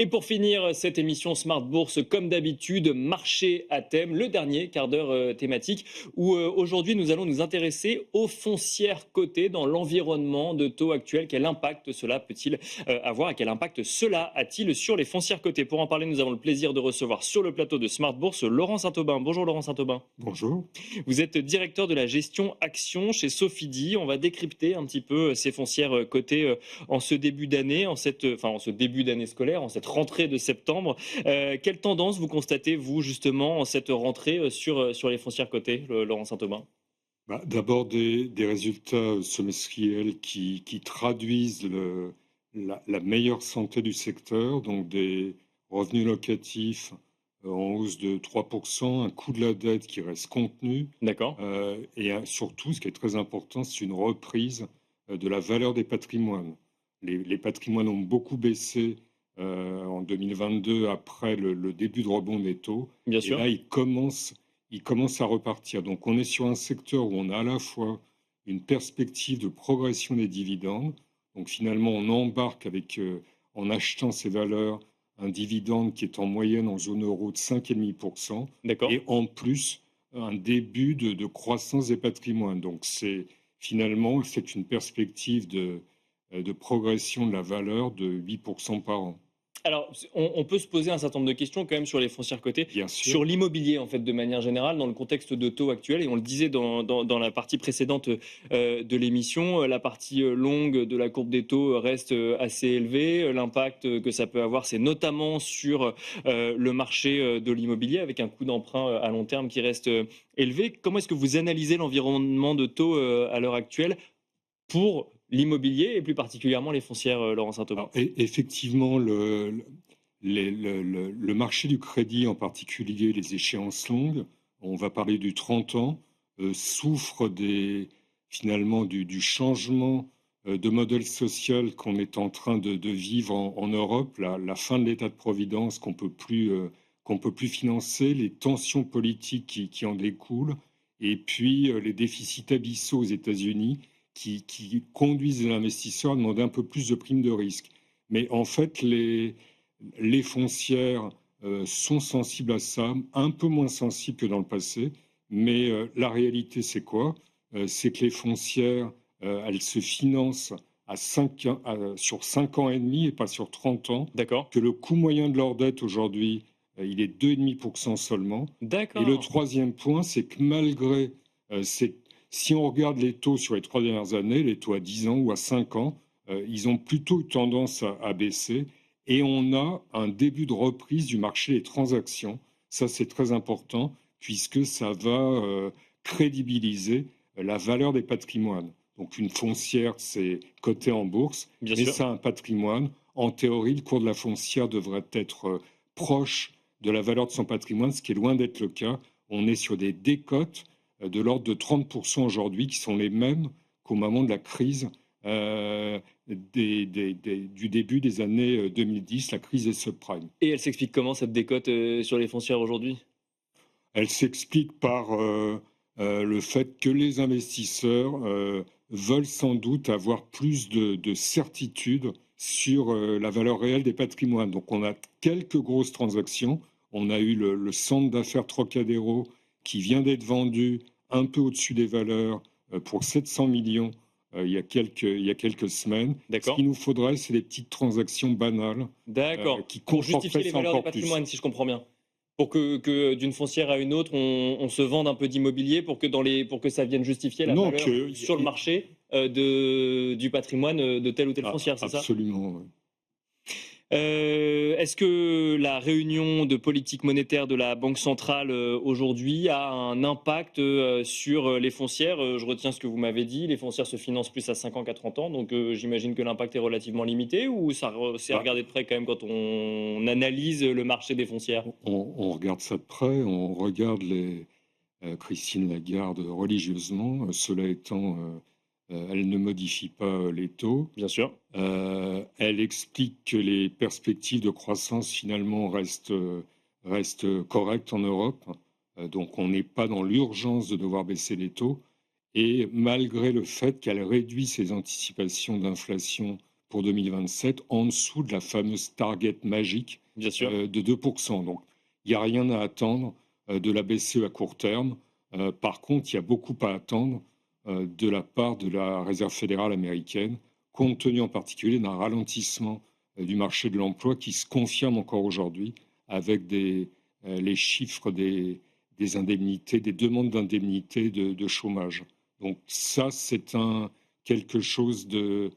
Et pour finir cette émission Smart Bourse, comme d'habitude, marché à thème, le dernier quart d'heure thématique, où aujourd'hui nous allons nous intéresser aux foncières cotées dans l'environnement de taux actuel. Quel impact cela peut-il avoir et quel impact cela a-t-il sur les foncières cotées? Pour en parler, nous avons le plaisir de recevoir sur le plateau de Smart Bourse Laurent Saint-Aubin. Bonjour Laurent Saint-Aubin. Bonjour. Vous êtes directeur de la gestion action chez Sofidy. On va décrypter un petit peu ces foncières cotées en ce début d'année, en ce début d'année scolaire, en cette rentrée de septembre. Quelle tendance vous constatez, vous, justement, en cette rentrée sur les foncières cotées, Laurent Saint-Aubin? D'abord des résultats semestriels qui traduisent la meilleure santé du secteur, donc des revenus locatifs en hausse de 3%, un coût de la dette qui reste contenu, D'accord. surtout, ce qui est très important, c'est une reprise de la valeur des patrimoines. Les patrimoines ont beaucoup baissé en 2022 après le début de rebond des taux, Bien et sûr. là, ils commencent à repartir. Donc, on est sur un secteur où on a à la fois une perspective de progression des dividendes. Donc, finalement, on embarque en achetant ces valeurs, un dividende qui est en moyenne en zone euro de 5,5%, D'accord. et en plus, un début de croissance des patrimoines. Donc, c'est une perspective de progression de la valeur de 8% par an. Alors, on peut se poser un certain nombre de questions quand même sur les foncières cotées, Bien sûr. sur l'immobilier en fait de manière générale, dans le contexte de taux actuel. Et on le disait dans la partie précédente de l'émission, la partie longue de la courbe des taux reste assez élevée. L'impact que ça peut avoir, c'est notamment sur le marché de l'immobilier, avec un coût d'emprunt à long terme qui reste élevé. Comment est-ce que vous analysez l'environnement de taux à l'heure actuelle pour l'immobilier et plus particulièrement les foncières, Laurent Saint-Aubin? Effectivement, le marché du crédit, en particulier les échéances longues, on va parler du 30 ans, souffre finalement du changement de modèle social qu'on est en train de vivre en Europe, la fin de l'état de providence qu'on peut plus financer, les tensions politiques qui en découlent, et puis les déficits abyssaux aux États-Unis qui conduisent les investisseurs à demander un peu plus de primes de risque. Mais en fait, les foncières sont sensibles à ça, un peu moins sensibles que dans le passé. Mais la réalité, c'est quoi? C'est que les foncières, elles se financent sur 5 ans et demi et pas sur 30 ans, D'accord. que le coût moyen de leur dette aujourd'hui, il est 2,5% seulement. Et le D'accord. troisième point, c'est que malgré si on regarde les taux sur les 3 dernières années, les taux à 10 ans ou à 5 ans, ils ont plutôt eu tendance à baisser. Et on a un début de reprise du marché des transactions. Ça, c'est très important, puisque ça va crédibiliser la valeur des patrimoines. Donc une foncière, c'est coté en bourse, Bien mais sûr. ça a un patrimoine. En théorie, le cours de la foncière devrait être proche de la valeur de son patrimoine, ce qui est loin d'être le cas. On est sur des décotes de l'ordre de 30% aujourd'hui, qui sont les mêmes qu'au moment de la crise du début des années 2010, la crise des subprimes. Et elle s'explique comment cette décote, sur les foncières aujourd'hui? Elle s'explique par le fait que les investisseurs veulent sans doute avoir plus de certitude sur la valeur réelle des patrimoines. Donc on a quelques grosses transactions. On a eu le centre d'affaires Trocadéro qui vient d'être vendu un peu au-dessus des valeurs pour 700 millions il y a quelques semaines. Ce D'accord. qu'il nous faudrait, c'est des petites transactions banales D'accord. qui Pour justifier conforteraient les ça valeurs des encore plus. patrimoines, si je comprends bien? Pour que d'une foncière à une autre, on se vende un peu d'immobilier pour que ça vienne justifier la Non, valeur sur le marché, du patrimoine, de telle ou telle foncière, c'est ça? absolument. Ouais. Est-ce que la réunion de politique monétaire de la Banque centrale, aujourd'hui a un impact, sur, les foncières? Je retiens ce que vous m'avez dit, les foncières se financent plus à 5 ans qu'à 30 ans, donc j'imagine que l'impact est relativement limité ou c'est à Bah, regarder de près quand même quand on analyse le marché des foncières? on regarde ça de près, on regarde Christine Lagarde religieusement. Cela étant, elle ne modifie pas les taux. Bien sûr. Elle explique que les perspectives de croissance finalement restent correctes en Europe. Donc on n'est pas dans l'urgence de devoir baisser les taux. Et malgré le fait qu'elle réduit ses anticipations d'inflation pour 2027, en dessous de la fameuse target magique Bien sûr. de 2%. Donc, il n'y a rien à attendre de la BCE à court terme. Par contre, il y a beaucoup à attendre de la part de la Réserve fédérale américaine, compte tenu en particulier d'un ralentissement du marché de l'emploi qui se confirme encore aujourd'hui avec les chiffres des indemnités, des demandes d'indemnités de chômage. Donc ça, c'est quelque chose de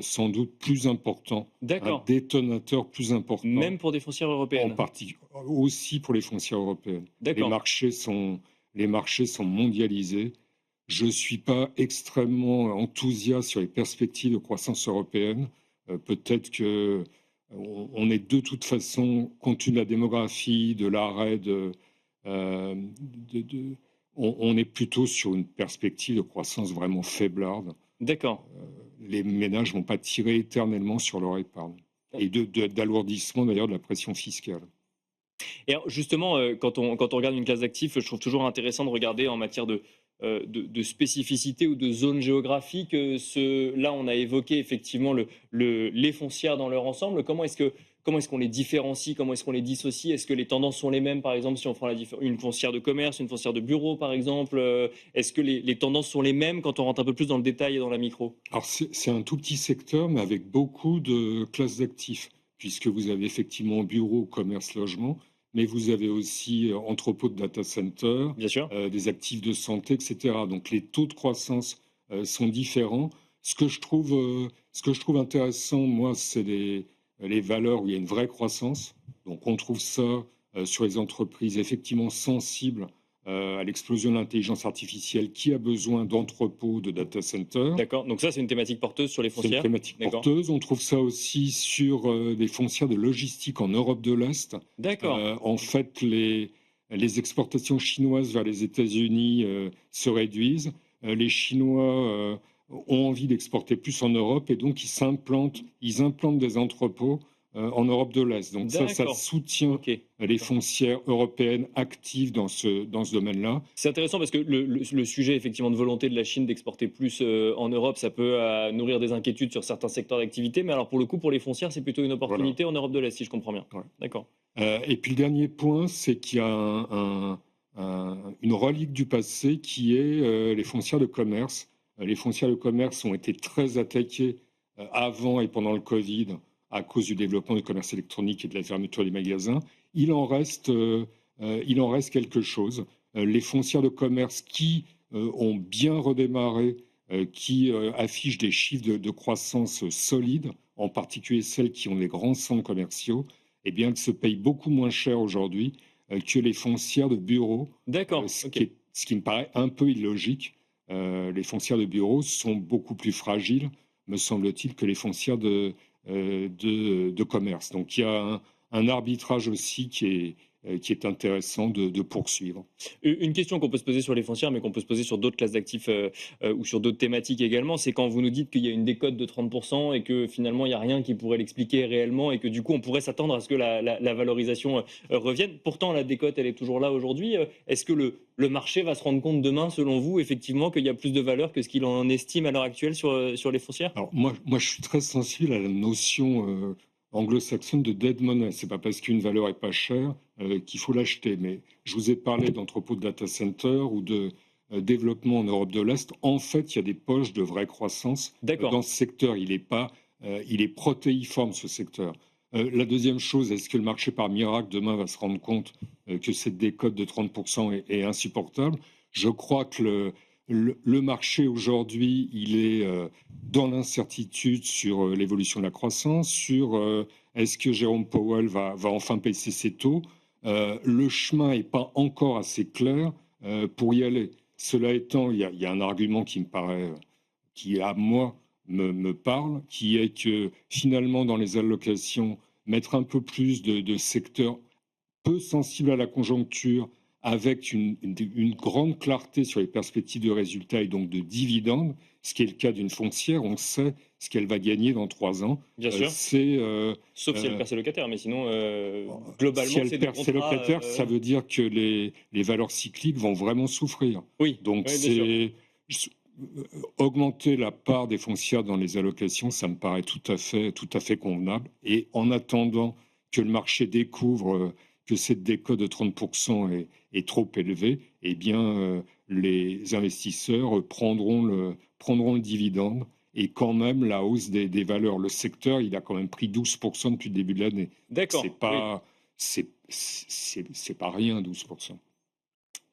sans doute plus important, un D'accord. détonateur plus important, Même pour des foncières en européennes. partie aussi pour les foncières européennes. Les D'accord. marchés sont mondialisés. Je ne suis pas extrêmement enthousiaste sur les perspectives de croissance européenne. Peut-être que on est de toute façon, compte tenu de la démographie, de l'arrêt on est plutôt sur une perspective de croissance vraiment faiblarde. D'accord. Les ménages ne vont pas tirer éternellement sur leur épargne. Et d'alourdissement d'ailleurs de la pression fiscale. Et alors justement, quand on regarde une classe d'actifs, je trouve toujours intéressant de regarder en matière de spécificité ou de zone géographique. Là, on a évoqué effectivement les foncières dans leur ensemble. Comment est-ce qu'on les différencie? Comment est-ce qu'on les dissocie? Est-ce que les tendances sont les mêmes, par exemple, si on prend une foncière de commerce, une foncière de bureau, par exemple? Est-ce que les tendances sont les mêmes quand on rentre un peu plus dans le détail et dans la micro? Alors c'est un tout petit secteur, mais avec beaucoup de classes d'actifs, puisque vous avez effectivement bureau, commerce, logement, mais vous avez aussi entrepôt de data center, Bien sûr. des actifs de santé, etc. Donc les taux de croissance sont différents. Ce que je trouve intéressant, moi, c'est les valeurs où il y a une vraie croissance. Donc on trouve ça sur les entreprises effectivement sensibles à l'explosion de l'intelligence artificielle qui a besoin d'entrepôts, de data centers. D'accord. Donc ça, c'est une thématique porteuse sur les C'est une foncières. thématique D'accord. porteuse. On trouve ça aussi sur des foncières de logistique en Europe de l'Est. D'accord. En fait, les exportations chinoises vers les États-Unis se réduisent. Les Chinois ont envie d'exporter plus en Europe et donc ils implantent des entrepôts en Europe de l'Est. Donc ça D'accord. soutient Ok. les foncières européennes actives dans ce domaine-là. C'est intéressant parce que le sujet effectivement de volonté de la Chine d'exporter plus en Europe, ça peut nourrir des inquiétudes sur certains secteurs d'activité. Mais alors pour le coup, pour les foncières, c'est plutôt une opportunité en Europe de l'Est, si je comprends bien. Ouais. D'accord. Et puis le dernier point, c'est qu'il y a une relique du passé qui est les foncières de commerce. Les foncières de commerce ont été très attaquées avant et pendant le Covid à cause du développement du commerce électronique et de la fermeture des magasins. Il en reste quelque chose. Les foncières de commerce qui ont bien redémarré, qui affichent des chiffres de croissance solides, en particulier celles qui ont des grands centres commerciaux, eh bien, elles se payent beaucoup moins cher aujourd'hui que les foncières de bureaux, D'accord. ce Ok. qui me paraît un peu illogique. Les foncières de bureaux sont beaucoup plus fragiles, me semble-t-il, que les foncières de commerce. Donc il y a un arbitrage aussi qui est intéressant de poursuivre. Une question qu'on peut se poser sur les foncières, mais qu'on peut se poser sur d'autres classes d'actifs ou sur d'autres thématiques également, c'est quand vous nous dites qu'il y a une décote de 30% et que finalement il n'y a rien qui pourrait l'expliquer réellement et que du coup on pourrait s'attendre à ce que la valorisation revienne. Pourtant la décote elle est toujours là aujourd'hui. Est-ce que le marché va se rendre compte demain, selon vous, effectivement, qu'il y a plus de valeur que ce qu'il en estime à l'heure actuelle sur les foncières? Alors moi, je suis très sensible à la notion anglo-saxonne de dead money. C'est pas parce qu'une valeur est pas chère qu'il faut l'acheter. Mais je vous ai parlé d'entrepôts de data center ou de développement en Europe de l'Est. En fait, il y a des poches de vraie croissance D'accord. dans ce secteur. Il est protéiforme ce secteur. La deuxième chose, est-ce que le marché par miracle demain va se rendre compte que cette décote de 30% est insupportable? Je crois que le marché aujourd'hui, il est dans l'incertitude sur l'évolution de la croissance, sur est-ce que Jérôme Powell va enfin baisser ses taux. Le chemin n'est pas encore assez clair pour y aller. Cela étant, il y a un argument qui me paraît, qui à moi me parle, qui est que finalement dans les allocations, mettre un peu plus de secteurs peu sensibles à la conjoncture, avec une grande clarté sur les perspectives de résultats et donc de dividendes, ce qui est le cas d'une foncière, on sait ce qu'elle va gagner dans 3 ans. Bien sûr. Sauf si elle perd ses locataires, mais sinon, globalement, si elle c'est des perd ses contrats. locataires, ça veut dire que les valeurs cycliques vont vraiment souffrir. Oui, Donc oui, bien sûr. augmenter la part des foncières dans les allocations, ça me paraît tout à fait convenable. Et en attendant que le marché découvre que cette décote de 30% est trop élevée, eh bien, les investisseurs prendront le dividende. Et quand même, la hausse des valeurs, le secteur, il a quand même pris 12% depuis le début de l'année. D'accord. C'est pas rien, 12%.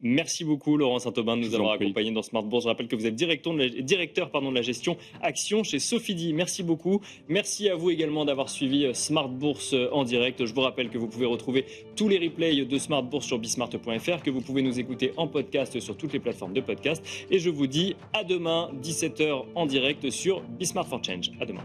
Merci beaucoup Laurent Saint-Aubin de nous avoir accompagnés dans Smart Bourse. Je rappelle que vous êtes directeur de la gestion action chez Sofidy. Merci beaucoup. Merci à vous également d'avoir suivi Smart Bourse en direct. Je vous rappelle que vous pouvez retrouver tous les replays de Smart Bourse sur bismart.fr, que vous pouvez nous écouter en podcast sur toutes les plateformes de podcast. Et je vous dis à demain, 17h en direct sur Bismart for Change. À demain.